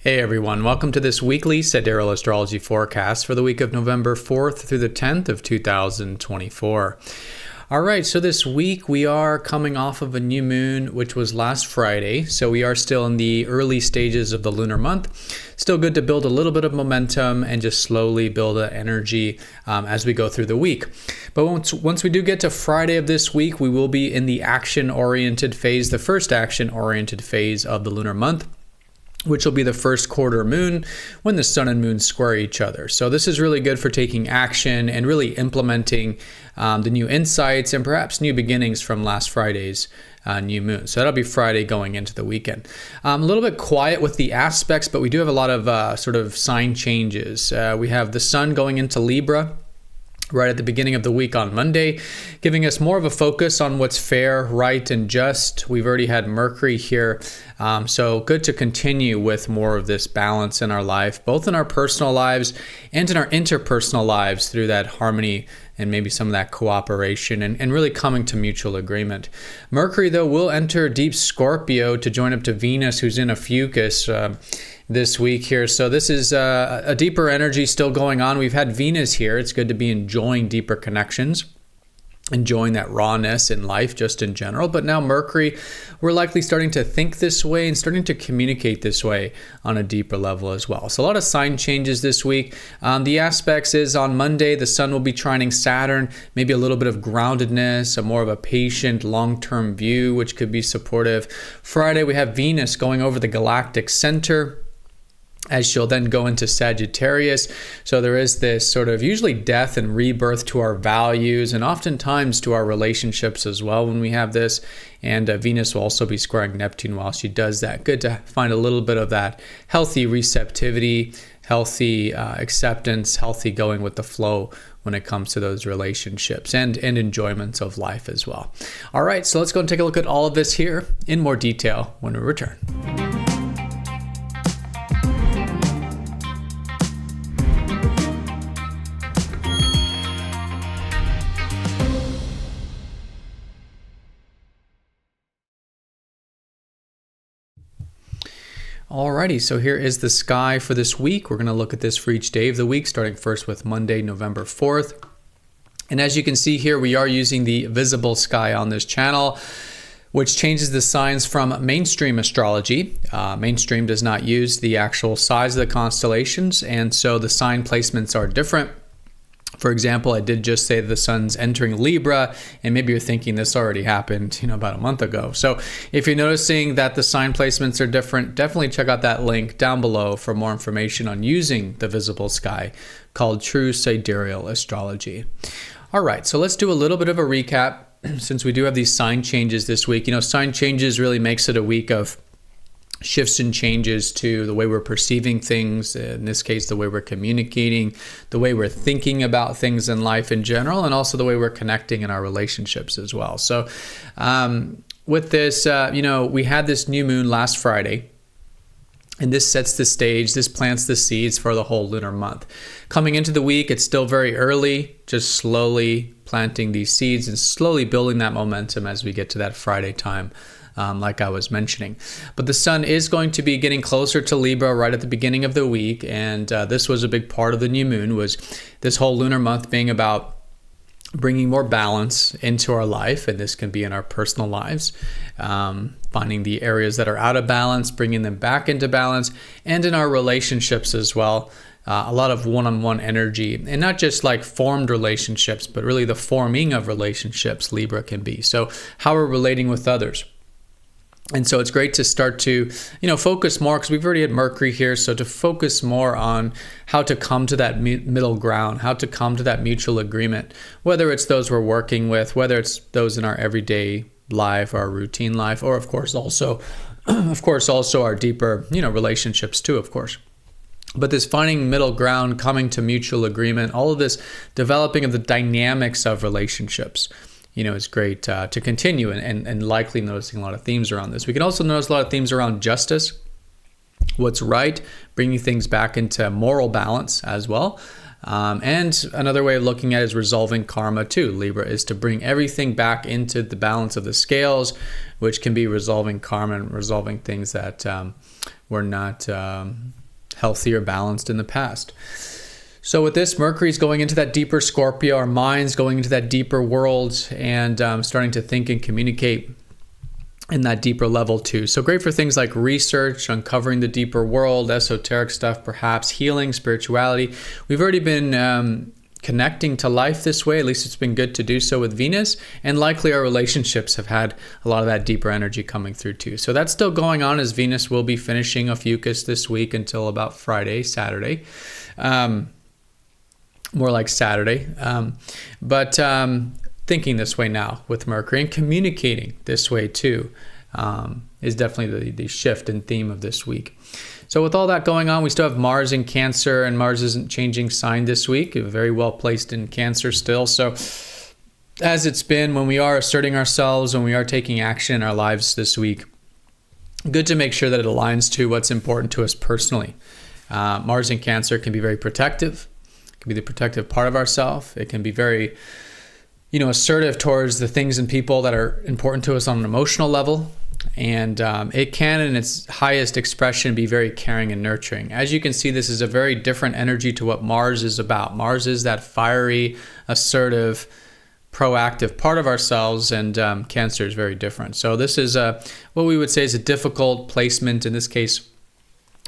Hey everyone, welcome to this weekly Sidereal Astrology forecast for the week of November 4th through the 10th of 2024. All right, so this week we are coming off of a new moon, which was last Friday. So we are still in the early stages of the lunar month. Still good to build a little bit of momentum and just slowly build an energy as we go through the week. But once we do get to Friday of this week, we will be in the action-oriented phase, the first action-oriented phase of the lunar month, which will be the first quarter moon when the sun and moon square each other. So this is really good for taking action and really implementing the new insights and perhaps new beginnings from last Friday's new moon. So that'll be Friday going into the weekend. A little bit quiet with the aspects, but we do have a lot of sort of sign changes. We have the sun going into Libra right at the beginning of the week on Monday, giving us more of a focus on what's fair, right, and just. We've already had Mercury here, so good to continue with more of this balance in our life, both in our personal lives and in our interpersonal lives through that harmony and maybe some of that cooperation and really coming to mutual agreement. Mercury, though, will enter deep Scorpio to join up to Venus, who's in Ophiuchus this week here. So this is a deeper energy still going on. We've had Venus here. It's good to be enjoying deeper connections, enjoying that rawness in life just in general. But now Mercury, we're likely starting to think this way and starting to communicate this way on a deeper level as well. So a lot of sign changes this week. The aspects is on Monday, the sun will be trining Saturn, maybe a little bit of groundedness, a more of a patient long-term view, which could be supportive. Friday, we have Venus going over the galactic center, as she'll then go into Sagittarius. So there is this sort of usually death and rebirth to our values and oftentimes to our relationships as well when we have this. And Venus will also be squaring Neptune while she does that. Good to find a little bit of that healthy receptivity, healthy acceptance, healthy going with the flow when it comes to those relationships and enjoyments of life as well. All right, so let's go and take a look at all of this here in more detail when we return. Alrighty, so here is the sky for this week. We're going to look at this for each day of the week, starting first with Monday, November 4th. And as you can see here, we are using the visible sky on this channel, which changes the signs from mainstream astrology. Mainstream does not use the actual size of the constellations, and so the sign placements are different. For example, I did just say that the sun's entering Libra, and maybe you're thinking this already happened, about a month ago. So if you're noticing that the sign placements are different, definitely check out that link down below for more information on using the visible sky called True Sidereal Astrology. All right, so let's do a little bit of a recap since we do have these sign changes this week. Sign changes really makes it a week of shifts and changes to the way we're perceiving things, in this case, the way we're communicating, the way we're thinking about things in life in general, and also the way we're connecting in our relationships as well. So with this, we had this new moon last Friday, and this sets the stage, this plants the seeds for the whole lunar month. Coming into the week, it's still very early, just slowly planting these seeds and slowly building that momentum as we get to that Friday time. Like I was mentioning. But the sun is going to be getting closer to Libra right at the beginning of the week, and this was a big part of the new moon, was this whole lunar month being about bringing more balance into our life, and this can be in our personal lives, finding the areas that are out of balance, bringing them back into balance, and in our relationships as well. A lot of one-on-one energy, and not just like formed relationships, but really the forming of relationships Libra can be. So how we're relating with others. And so it's great to start to, focus more, because we've already had Mercury here. So to focus more on how to come to that middle ground, how to come to that mutual agreement, whether it's those we're working with, whether it's those in our everyday life, our routine life, or of course also our deeper, relationships too, of course. But this finding middle ground, coming to mutual agreement, all of this developing of the dynamics of relationships, is great to continue and likely noticing a lot of themes around this. We can also notice a lot of themes around justice, what's right, bringing things back into moral balance as well. And another way of looking at it is resolving karma too. Libra is to bring everything back into the balance of the scales, which can be resolving karma and resolving things that were not healthy or balanced in the past. So with this, Mercury's going into that deeper Scorpio, our minds going into that deeper world, and starting to think and communicate in that deeper level too. So great for things like research, uncovering the deeper world, esoteric stuff, perhaps healing, spirituality. We've already been connecting to life this way. At least it's been good to do so with Venus, and likely our relationships have had a lot of that deeper energy coming through too. So that's still going on, as Venus will be finishing Ophiuchus this week until about Friday, Saturday. More like Saturday. But thinking this way now with Mercury and communicating this way too is definitely the shift and theme of this week. So with all that going on, we still have Mars in Cancer, and Mars isn't changing sign this week. Very well placed in Cancer still. So as it's been when we are asserting ourselves, when we are taking action in our lives this week, good to make sure that it aligns to what's important to us personally. Mars in Cancer can be very protective. It can be the protective part of ourselves. It can be very, assertive towards the things and people that are important to us on an emotional level. And it can, in its highest expression, be very caring and nurturing. As you can see, this is a very different energy to what Mars is about. Mars is that fiery, assertive, proactive part of ourselves, and Cancer is very different. So this is what we would say is a difficult placement, in this case,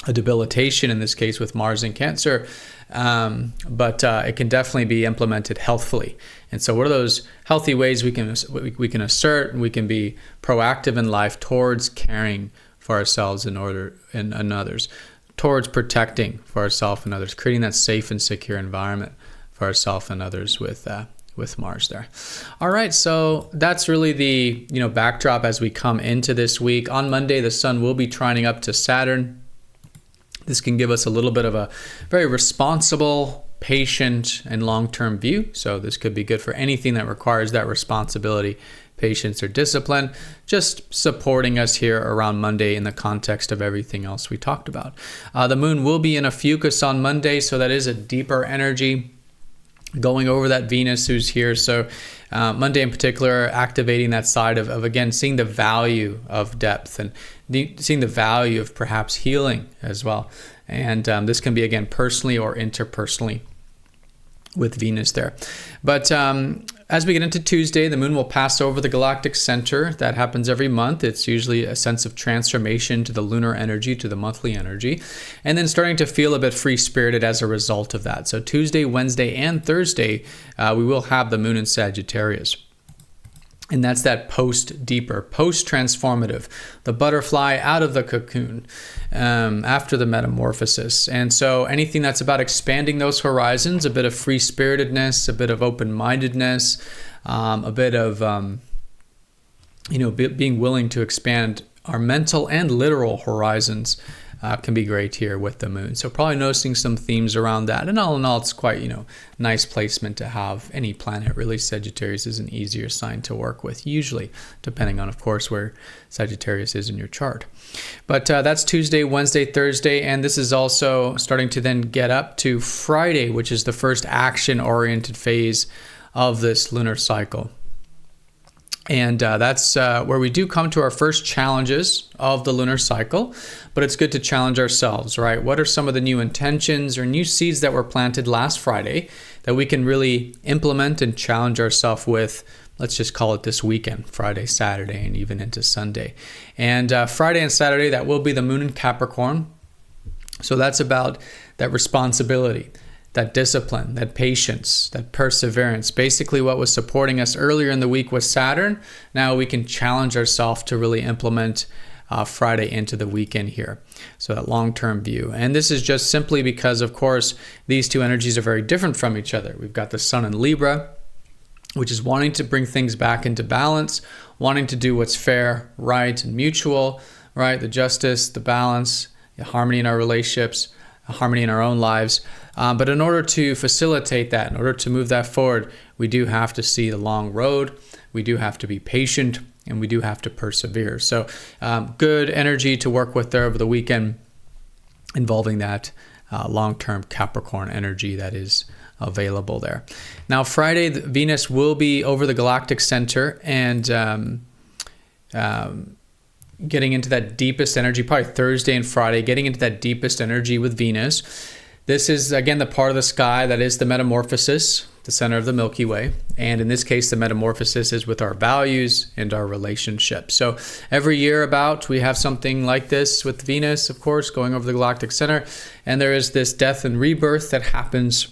a debilitation in this case with Mars in Cancer, but it can definitely be implemented healthfully. And so what are those healthy ways we can assert, and we can be proactive in life towards caring for ourselves and others, towards protecting for ourselves and others, creating that safe and secure environment for ourselves and others with Mars there. All right, so that's really the backdrop as we come into this week. On Monday, the Sun will be trining up to Saturn. This can give us a little bit of a very responsible, patient, and long-term view. So this could be good for anything that requires that responsibility, patience, or discipline, just supporting us here around Monday in the context of everything else we talked about. The moon will be in Ophiuchus on Monday, so that is a deeper energy going over that Venus who's here. So Monday in particular, activating that side of again, seeing the value of depth and seeing the value of perhaps healing as well. And this can be, again, personally or interpersonally with Venus there. But as we get into Tuesday, the moon will pass over the galactic center. That happens every month. It's usually a sense of transformation to the lunar energy, to the monthly energy, and then starting to feel a bit free-spirited as a result of that. So Tuesday, Wednesday, and Thursday, we will have the moon in Sagittarius. And that's that post-deeper, post-transformative, the butterfly out of the cocoon after the metamorphosis. And so anything that's about expanding those horizons, a bit of free-spiritedness, a bit of open-mindedness, a bit of, being willing to expand our mental and literal horizons can be great here with the moon. So probably noticing some themes around that. And all in all, it's quite, nice placement to have any planet. Really, Sagittarius is an easier sign to work with, usually, depending on, of course, where Sagittarius is in your chart. But that's Tuesday, Wednesday, Thursday, and this is also starting to then get up to Friday, which is the first action-oriented phase of this lunar cycle. And that's where we do come to our first challenges of the lunar cycle, but it's good to challenge ourselves, right? What are some of the new intentions or new seeds that were planted last Friday that we can really implement and challenge ourselves with? Let's just call it this weekend, Friday, Saturday, and even into Sunday. And Friday and Saturday, that will be the moon in Capricorn. So that's about that responsibility, that discipline, that patience, that perseverance. Basically what was supporting us earlier in the week was Saturn. Now we can challenge ourselves to really implement Friday into the weekend here. So that long-term view. And this is just simply because, of course, these two energies are very different from each other. We've got the Sun in Libra, which is wanting to bring things back into balance, wanting to do what's fair, right, and mutual, right? The justice, the balance, the harmony in our relationships, harmony in our own lives. But in order to facilitate that, in order to move that forward, we do have to see the long road. We do have to be patient, and we do have to persevere. So good energy to work with there over the weekend involving that long-term Capricorn energy that is available there. Now, Friday, Venus will be over the galactic center and getting into that deepest energy, probably Thursday and Friday, getting into that deepest energy with Venus. This is, again, the part of the sky that is the metamorphosis, the center of the Milky Way. And in this case, the metamorphosis is with our values and our relationships. So every year we have something like this with Venus, of course, going over the galactic center. And there is this death and rebirth that happens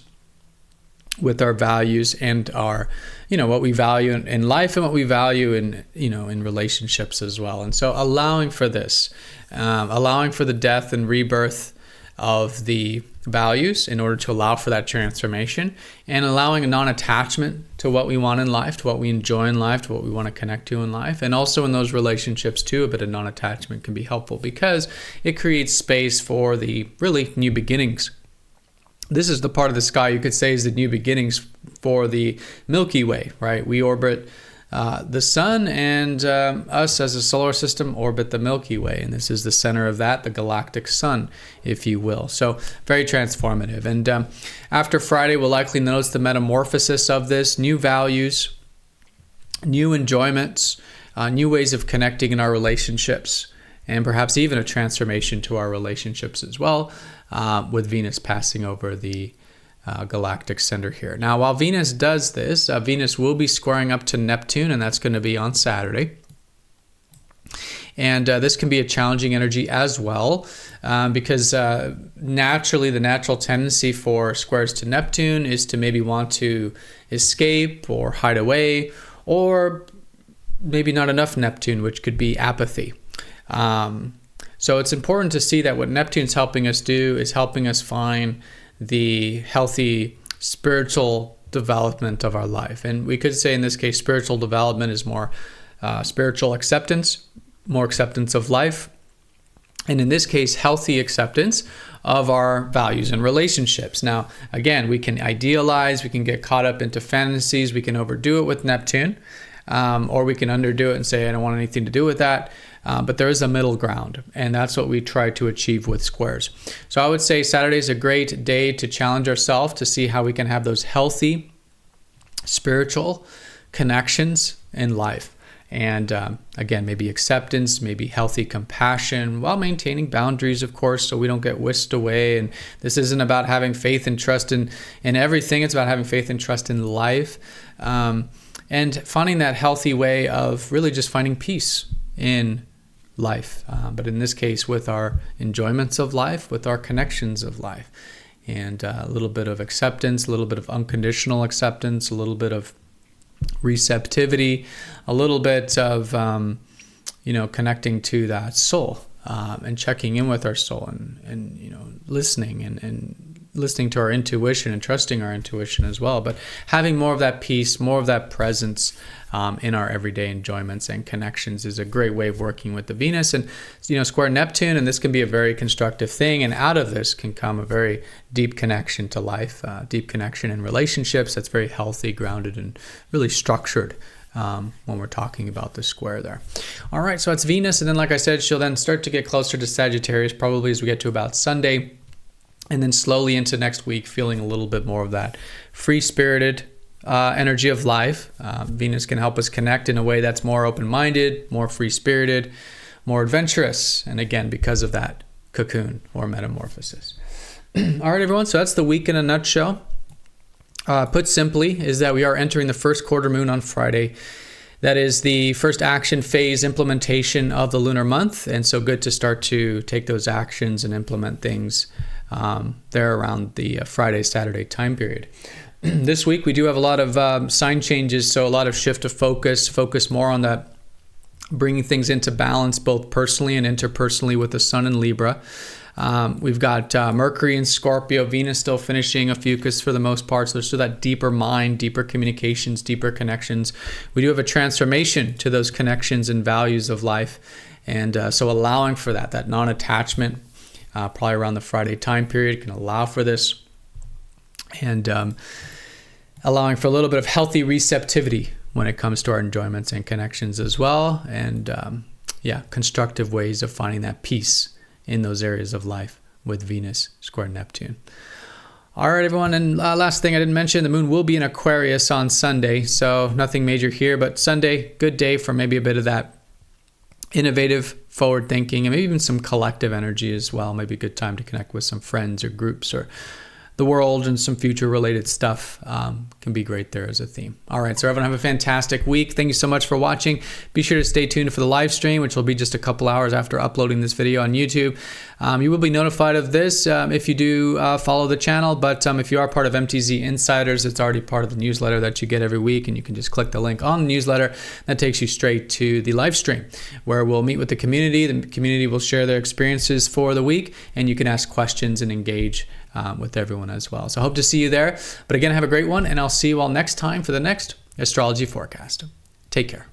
with our values and our, what we value in life and what we value in relationships as well. And so allowing for this, allowing for the death and rebirth of the values in order to allow for that transformation, and allowing a non-attachment to what we want in life, to what we enjoy in life, to what we want to connect to in life. And also in those relationships too, a bit of non-attachment can be helpful because it creates space for the really new beginnings. This is the part of the sky you could say is the new beginnings for the Milky Way, right? We orbit the sun, and us as a solar system orbit the Milky Way. And this is the center of that, the galactic sun, if you will. So very transformative. And after Friday, we'll likely notice the metamorphosis of this, new values, new enjoyments, new ways of connecting in our relationships, and perhaps even a transformation to our relationships as well, with Venus passing over the galactic center here. Now, while Venus does this, Venus will be squaring up to Neptune, and that's going to be on Saturday. And this can be a challenging energy as well, because naturally the natural tendency for squares to Neptune is to maybe want to escape or hide away, or maybe not enough Neptune, which could be apathy. So it's important to see that what Neptune's helping us do is helping us find the healthy spiritual development of our life. And we could say in this case, spiritual development is more spiritual acceptance, more acceptance of life. And in this case, healthy acceptance of our values and relationships. Now, again, we can idealize, we can get caught up into fantasies, we can overdo it with Neptune, or we can underdo it and say, I don't want anything to do with that. But there is a middle ground, and that's what we try to achieve with squares. So I would say Saturday is a great day to challenge ourselves to see how we can have those healthy spiritual connections in life. And again, maybe acceptance, maybe healthy compassion, while maintaining boundaries, of course, so we don't get whisked away. And this isn't about having faith and trust in everything. It's about having faith and trust in life, and finding that healthy way of really just finding peace in life, but in this case with our enjoyments of life, with our connections of life, and a little bit of acceptance, a little bit of unconditional acceptance, a little bit of receptivity, a little bit of connecting to that soul, and checking in with our soul, and listening and listening to our intuition and trusting our intuition as well, but having more of that peace, more of that presence in our everyday enjoyments and connections is a great way of working with the Venus. And square Neptune, and this can be a very constructive thing, and out of this can come a very deep connection to life, deep connection in relationships that's very healthy, grounded, and really structured when we're talking about the square there. All right, so it's Venus, and then like I said, she'll then start to get closer to Sagittarius probably as we get to about Sunday, and then slowly into next week, feeling a little bit more of that free-spirited energy of life. Venus can help us connect in a way that's more open-minded, more free-spirited, more adventurous, and again, because of that cocoon or metamorphosis. All right, everyone, so that's the week in a nutshell. Put simply, is that we are entering the first quarter moon on Friday. That is the first action phase implementation of the lunar month, and so good to start to take those actions and implement things there around the Friday, Saturday time period. This week, we do have a lot of sign changes, so a lot of shift of focus more on that, bringing things into balance, both personally and interpersonally with the sun in Libra. We've got Mercury in Scorpio, Venus still finishing Ophiuchus for the most part, so there's still that deeper mind, deeper communications, deeper connections. We do have a transformation to those connections and values of life, and so allowing for that non-attachment, probably around the Friday time period, can allow for this, and allowing for a little bit of healthy receptivity when it comes to our enjoyments and connections as well, and constructive ways of finding that peace in those areas of life with Venus square Neptune. All right, everyone. And last thing I didn't mention, the moon will be in Aquarius on Sunday. So nothing major here, but Sunday, good day for maybe a bit of that innovative, forward thinking, and maybe even some collective energy as well. Maybe a good time to connect with some friends or groups or the world, and some future related stuff can be great there as a theme. All right, so everyone have a fantastic week. Thank you so much for watching. Be sure to stay tuned for the live stream, which will be just a couple hours after uploading this video on YouTube. You will be notified of this if you do follow the channel, but if you are part of MTZ Insiders, it's already part of the newsletter that you get every week, and you can just click the link on the newsletter. That takes you straight to the live stream, where we'll meet with the community. The community will share their experiences for the week, and you can ask questions and engage with everyone as well. So I hope to see you there. But again, have a great one, and I'll see you all next time for the next astrology forecast. Take care.